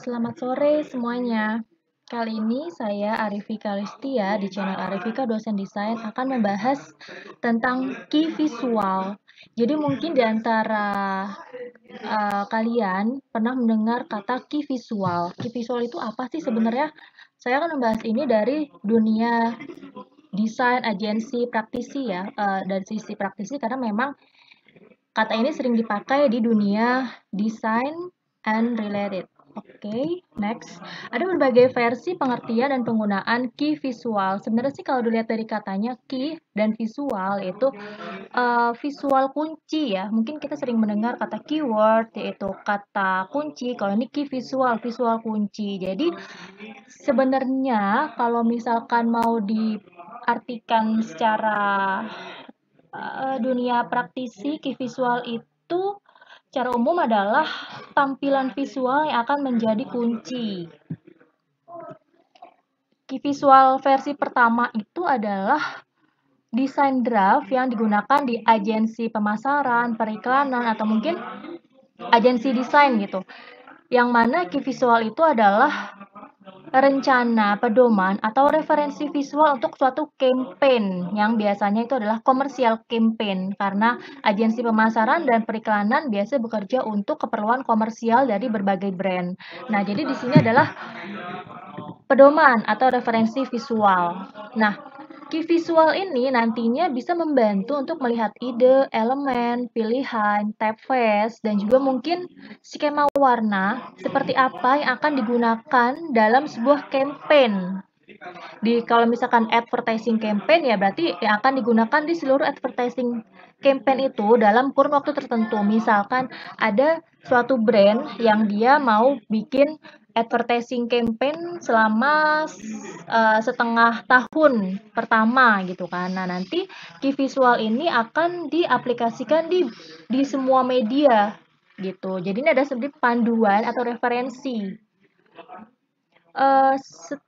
Selamat sore semuanya. Kali ini saya Arifika Listia di channel Arifika Dosen Desain akan membahas tentang key visual. Jadi mungkin di antara kalian pernah mendengar kata key visual. Key visual itu apa sih sebenarnya? Saya akan membahas ini dari dunia desain, agensi, praktisi ya. Dari sisi praktisi karena memang kata ini sering dipakai di dunia desain and related. Oke, next. Ada berbagai versi pengertian dan penggunaan key visual. Sebenarnya sih kalau dilihat dari katanya key dan visual itu visual kunci ya. Mungkin kita sering mendengar kata keyword yaitu kata kunci. Kalau ini key visual, visual kunci. Jadi sebenarnya kalau misalkan mau diartikan secara dunia praktisi, key visual itu secara umum adalah tampilan visual yang akan menjadi kunci. Key visual versi pertama itu adalah desain draft yang digunakan di agensi pemasaran, periklanan, atau mungkin agensi desain gitu. Yang mana key visual itu adalah rencana, pedoman, atau referensi visual untuk suatu campaign yang biasanya itu adalah komersial campaign karena agensi pemasaran dan periklanan biasa bekerja untuk keperluan komersial dari berbagai brand. Nah, jadi di sini adalah pedoman atau referensi visual. Nah, key visual ini nantinya bisa membantu untuk melihat ide, elemen, pilihan, typeface, dan juga mungkin skema warna seperti apa yang akan digunakan dalam sebuah campaign. Kalau misalkan advertising campaign ya berarti yang akan digunakan di seluruh advertising campaign itu dalam kurun waktu tertentu. Misalkan ada suatu brand yang dia mau bikin advertising campaign selama setengah tahun pertama gitu kan. Nah, nanti key visual ini akan diaplikasikan di semua media gitu. Jadi ini ada sedikit panduan atau referensi.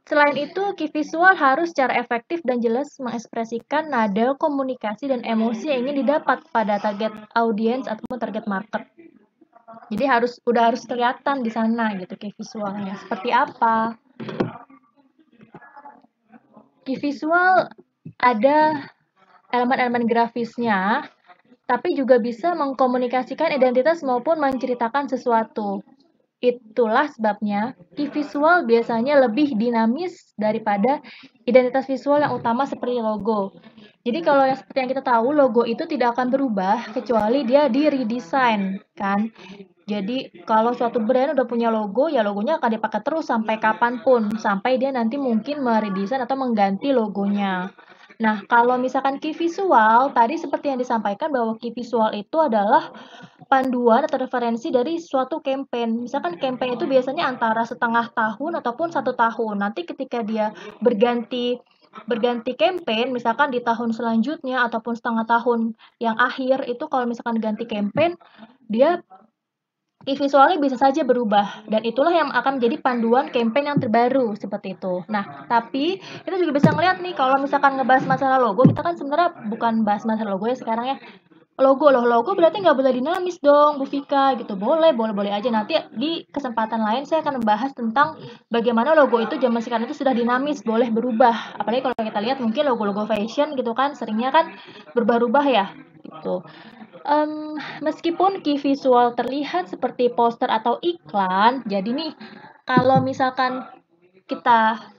Selain itu, key visual harus secara efektif dan jelas mengekspresikan nada, komunikasi, dan emosi yang ingin didapat pada target audiens ataupun target market. Jadi udah harus kelihatan di sana gitu key visualnya. Seperti apa? Key visual ada elemen-elemen grafisnya, tapi juga bisa mengkomunikasikan identitas maupun menceritakan sesuatu. Itulah sebabnya key visual biasanya lebih dinamis daripada identitas visual yang utama seperti logo. Jadi kalau yang seperti yang kita tahu, logo itu tidak akan berubah kecuali dia di redesign, kan? Jadi kalau suatu brand udah punya logo, ya logonya akan dipakai terus sampai kapanpun, sampai dia nanti mungkin meredesign atau mengganti logonya. Nah, kalau misalkan key visual, tadi seperti yang disampaikan bahwa key visual itu adalah panduan atau referensi dari suatu campaign. Misalkan campaign itu biasanya antara setengah tahun ataupun 1 tahun. Nanti ketika dia berganti campaign, misalkan di tahun selanjutnya ataupun setengah tahun yang akhir itu kalau misalkan ganti campaign, dia key visualnya bisa saja berubah dan itulah yang akan menjadi panduan campaign yang terbaru seperti itu. Nah, tapi kita juga bisa ngeliat nih kalau misalkan ngebahas masalah logo, kita kan sebenarnya bukan bahas masalah logo ya sekarang ya. Logo berarti nggak boleh dinamis dong, Bu Vika gitu. Boleh aja. Nanti di kesempatan lain saya akan membahas tentang bagaimana logo itu zaman sekarang itu sudah dinamis, boleh berubah. Apalagi kalau kita lihat mungkin logo-logo fashion gitu kan, seringnya kan berubah-ubah ya gitu. Meskipun key visual terlihat seperti poster atau iklan, jadi nih kalau misalkan kita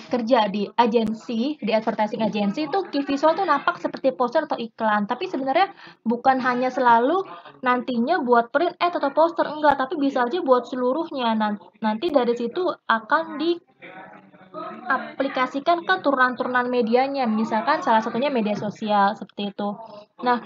kerja di agensi, di advertising agency itu key visual tuh nampak seperti poster atau iklan. Tapi sebenarnya bukan hanya selalu nantinya buat print ad atau poster, enggak, tapi bisa aja buat seluruhnya. Nanti dari situ akan diaplikasikan ke turunan-turunan medianya, misalkan salah satunya media sosial seperti itu. Nah,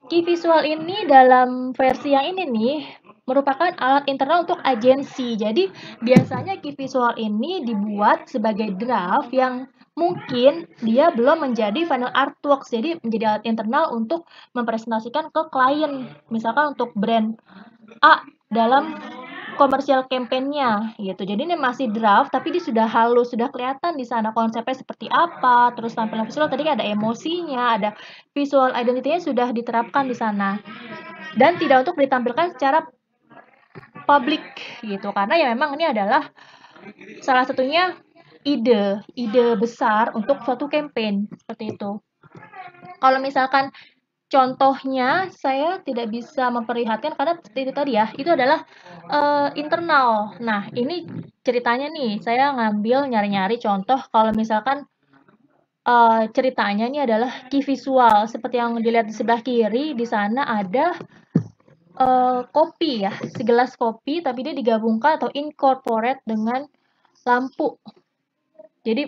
key visual ini dalam versi yang ini nih merupakan alat internal untuk agensi. Jadi biasanya key visual ini dibuat sebagai draft yang mungkin dia belum menjadi final artworks. Jadi menjadi alat internal untuk mempresentasikan ke klien. Misalkan untuk brand A dalam komersial campaign-nya gitu. Jadi ini masih draft tapi dia sudah halus, sudah kelihatan di sana konsepnya seperti apa, terus tampilan visual tadi ada emosinya, ada visual identity-nya sudah diterapkan di sana. Dan tidak untuk ditampilkan secara publik gitu. Karena ya memang ini adalah salah satunya ide besar untuk suatu campaign seperti itu. Kalau misalkan contohnya saya tidak bisa memperlihatkan karena seperti itu tadi ya, itu adalah internal. Nah, ini ceritanya nih, saya ngambil nyari-nyari contoh kalau misalkan ceritanya ini adalah key visual. Seperti yang dilihat di sebelah kiri, di sana ada kopi ya, segelas kopi tapi dia digabungkan atau incorporate dengan lampu. Jadi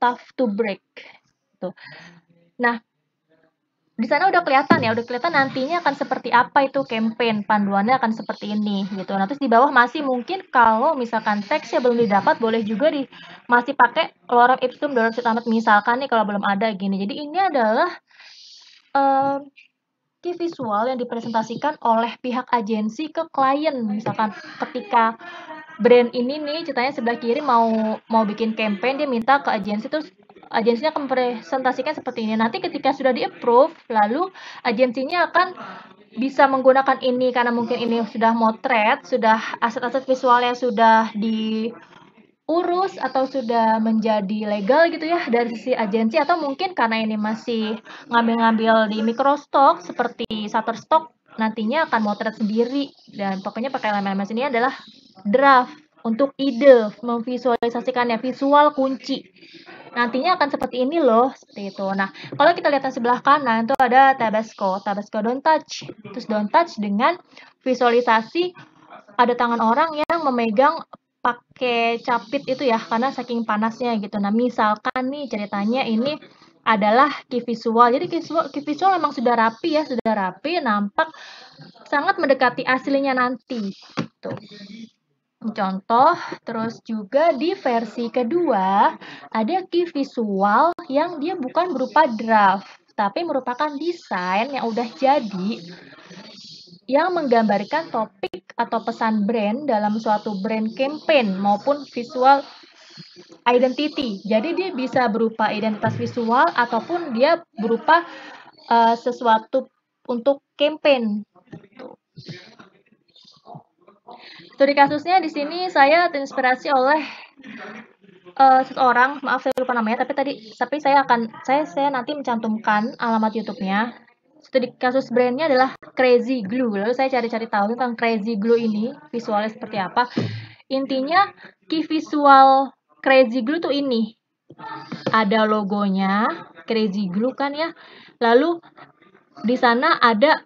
tough to break. Tuh. Nah, di sana udah kelihatan nantinya akan seperti apa itu campaign, panduannya akan seperti ini gitu. Nah, terus di bawah masih mungkin kalau misalkan teksnya belum didapat boleh juga masih pakai lorem ipsum dolor amat misalkan nih kalau belum ada gini. Jadi ini adalah key visual yang dipresentasikan oleh pihak agensi ke klien. Misalkan ketika brand ini nih ceritanya sebelah kiri mau bikin campaign, dia minta ke agensi, terus agensinya akan mempresentasikan seperti ini. Nanti ketika sudah di-approve, lalu agensinya akan bisa menggunakan ini karena mungkin ini sudah motret, sudah aset-aset visualnya sudah diurus atau sudah menjadi legal gitu ya dari sisi agensi, atau mungkin karena ini masih ngambil-ngambil di microstock seperti Shutterstock, nantinya akan motret sendiri. Dan pokoknya pakai elemen-elemen ini adalah draft untuk ide memvisualisasikannya, visual kunci. Nantinya akan seperti ini loh, seperti itu. Nah, kalau kita lihat di sebelah kanan itu ada Tabasco Don't Touch. Terus Don't Touch dengan visualisasi ada tangan orang yang memegang pakai capit itu ya, karena saking panasnya gitu. Nah, misalkan nih ceritanya ini adalah key visual. Jadi key visual memang sudah rapi ya, sudah rapi, nampak sangat mendekati aslinya nanti. Tuh. Contoh, terus juga di versi kedua ada key visual yang dia bukan berupa draft, tapi merupakan desain yang udah jadi yang menggambarkan topik atau pesan brand dalam suatu brand campaign maupun visual identity. Jadi dia bisa berupa identitas visual ataupun dia berupa sesuatu untuk campaign. Studi kasusnya di sini saya terinspirasi oleh seseorang, maaf saya lupa namanya, tapi saya nanti mencantumkan alamat YouTube-nya. Studi kasus brandnya adalah Crazy Glue. Lalu saya cari-cari tahu tentang Crazy Glue ini, visualnya seperti apa. Intinya key visual Crazy Glue tuh ini. Ada logonya Crazy Glue kan ya. Lalu di sana ada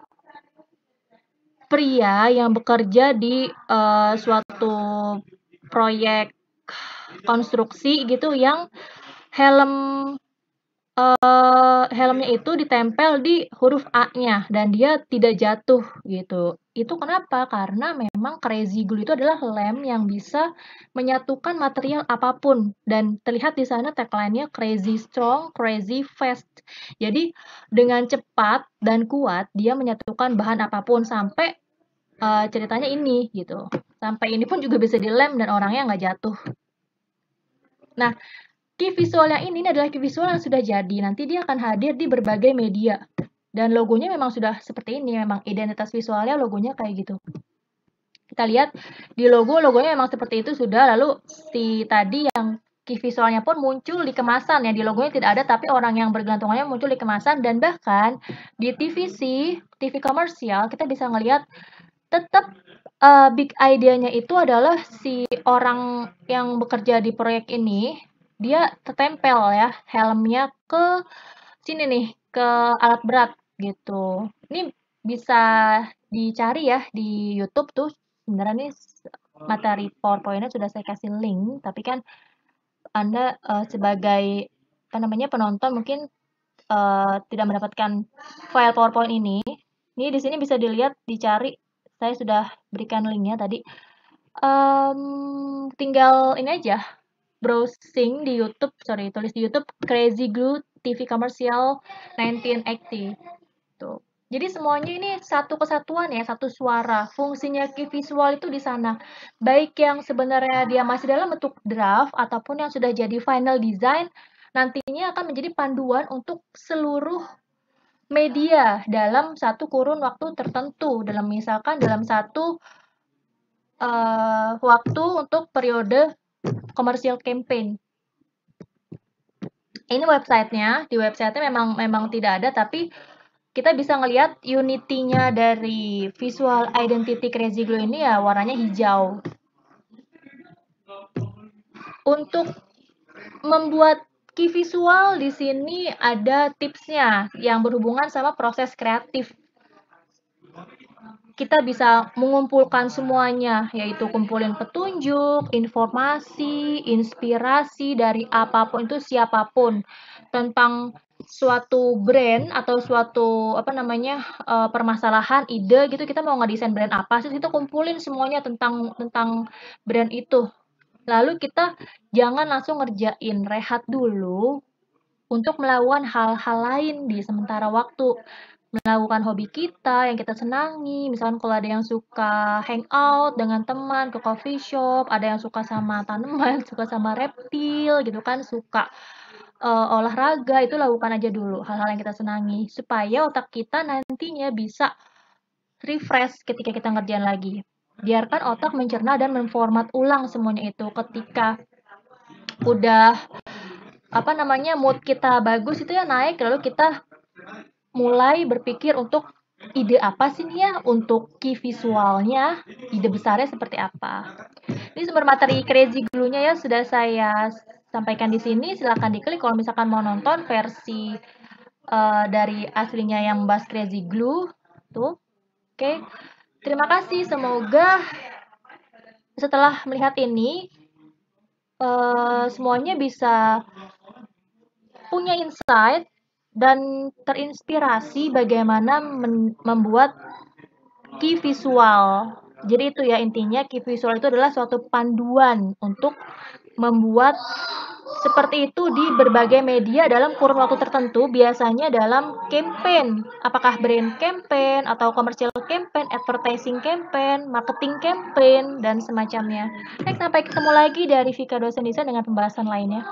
pria yang bekerja di suatu proyek konstruksi gitu yang helmnya itu ditempel di huruf A-nya dan dia tidak jatuh gitu. Itu kenapa? Karena memang Crazy Glue itu adalah lem yang bisa menyatukan material apapun dan terlihat di sana tagline-nya Crazy Strong, Crazy Fast. Jadi dengan cepat dan kuat dia menyatukan bahan apapun sampai ceritanya ini gitu. Sampai ini pun juga bisa dilem dan orangnya nggak jatuh. Nah, key visual yang ini adalah key visual yang sudah jadi. Nanti dia akan hadir di berbagai media. Dan logonya memang sudah seperti ini. Memang identitas visualnya logonya kayak gitu. Kita lihat di logonya memang seperti itu sudah. Lalu si tadi yang key visualnya pun muncul di kemasan ya. Di logonya tidak ada, tapi orang yang bergelantungannya muncul di kemasan. Dan bahkan di TV komersial, kita bisa ngelihat tetap big idea-nya itu adalah si orang yang bekerja di proyek ini, dia tertempel ya helmnya ke sini nih, ke alat berat gitu. Ini bisa dicari ya di YouTube tuh. Sebenarnya nih materi PowerPoint-nya sudah saya kasih link, tapi kan Anda sebagai penonton mungkin tidak mendapatkan file PowerPoint ini. Ini di sini bisa dilihat, dicari. Saya sudah berikan linknya tadi. Tinggal ini aja, browsing di YouTube, tulis di YouTube Crazy Glue TV Commercial 1980. Tuh. Jadi semuanya ini satu kesatuan ya, satu suara. Fungsinya key visual itu di sana. Baik yang sebenarnya dia masih dalam bentuk draft ataupun yang sudah jadi final design, nantinya akan menjadi panduan untuk seluruh media dalam satu kurun waktu tertentu. Misalkan dalam satu waktu untuk periode commercial campaign. Ini websitenya, di websitenya memang tidak ada, tapi kita bisa ngelihat unity-nya dari visual identity Crazy Glue ini ya warnanya hijau. Untuk membuat key visual di sini ada tipsnya yang berhubungan sama proses kreatif. Kita bisa mengumpulkan semuanya, yaitu kumpulin petunjuk, informasi, inspirasi dari apapun itu siapapun tentang suatu brand atau suatu permasalahan, ide gitu, kita mau ngedesain brand apa sih, kita kumpulin semuanya tentang brand itu. Lalu kita jangan langsung ngerjain, rehat dulu untuk melakukan hal-hal lain di sementara waktu. Melakukan hobi kita yang kita senangi, misalkan kalau ada yang suka hangout dengan teman ke coffee shop, ada yang suka sama tanaman, suka sama reptil gitu kan, suka olahraga, itu lakukan aja dulu hal-hal yang kita senangi supaya otak kita nantinya bisa refresh ketika kita ngerjain lagi. Biarkan otak mencerna dan memformat ulang semuanya itu. Ketika udah mood kita bagus itu ya naik, lalu kita mulai berpikir untuk ide apa sih nih ya untuk key visualnya, ide besarnya seperti apa. Ini sumber materi Crazy Glue-nya ya sudah saya sampaikan di sini. Silahkan diklik kalau misalkan mau nonton versi dari aslinya yang membahas Crazy Glue. Tuh, oke. Terima kasih. Semoga setelah melihat ini semuanya bisa punya insight dan terinspirasi bagaimana membuat key visual. Jadi itu ya intinya, key visual itu adalah suatu panduan untuk membuat seperti itu di berbagai media dalam kurun waktu tertentu, biasanya dalam campaign. Apakah brand campaign, atau commercial campaign, advertising campaign, marketing campaign, dan semacamnya. Baik, sampai ketemu lagi dari Vika Dosen Desain dengan pembahasan lainnya.